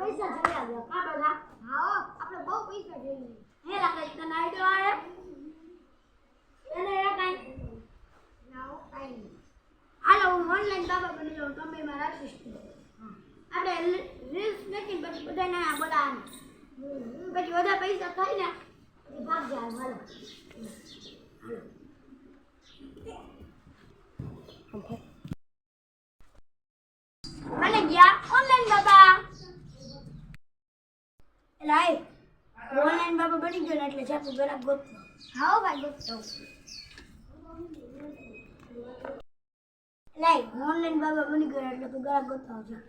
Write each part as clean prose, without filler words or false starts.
પૈસા જઈ આવ્યા કા બધા હા આપણે બહુ પૈસા જોઈએ હે લાગે તને આઈડિયો આવે એને એ કાઈ ના કાઈ હાલો હું ઓનલાઈન બાબા બની જાઉં તમે મારા આસિસ્ટન્ટ આપણે રીલ્સ મેકીને પછી બધાને બોલાવવાનું પછી બધા પૈસા થાય ને પછી ભાગ જાય હાલો મને ગયા ઓનલાઈન બાબા લાઈ ઓનલાઈન બાબા બની ગયો ને એટલે જાતું ગરાક ગોતતો હા ભાઈ ગોતો લાઈ ઓનલાઈન બાબા બની ગયો એટલે તું ગરાક ગોતતો આવજો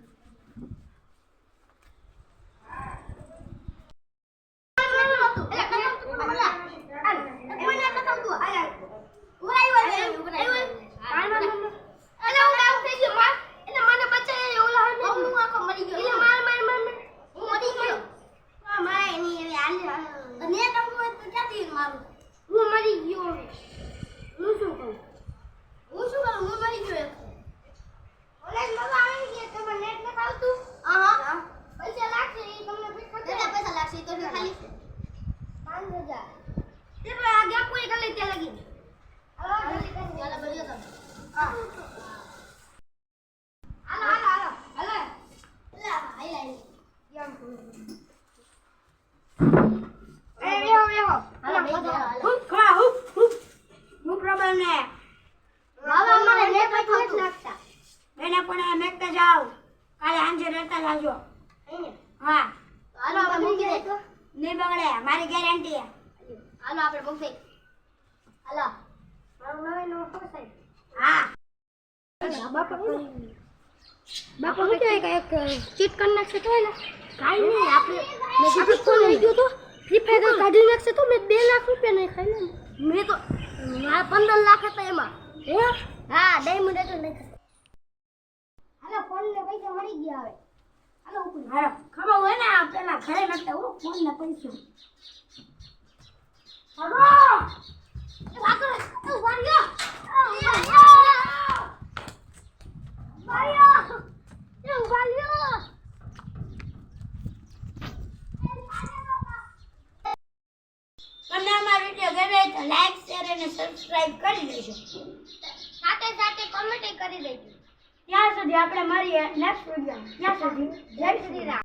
મારી ગેરંટી હાલો આપણે બહુ થઈ હાલો મારું નવે નો સાહેબ હા બાપા હું કહે કે એક ચીટ કરી નાખશે તો ને કાઈ નહીં આપણે મેં કીધું ફોન લઈ ગયો તો ફ્રી ફાયર કાઢી નાખશે તો મેં 2 લાખ રૂપિયા નહીં ખાઈ લે મેં તો મારા 15 લાખ હતા એમાં હે હા ડાયમંડ હતો નહીં હાલો ફોન ને પૈસા મળી ગયા હવે હાલો ઉપર હાલો ખબર હોય ને આ પેલા ઘરે નતા હો ફોન ને પૈસા હાલો એ વાગો તું વાગ્યો તમને અમારો વિડિયો ગમે તો લાઈક શેર અને સબસ્ક્રાઇબ કરી લેજો સાથે સાથે કમેન્ટ કરી દેજો ત્યાં સુધી આપણે મળીએ નેક્સ્ટ વિડિયો ત્યાં સુધી જય શ્રી રામ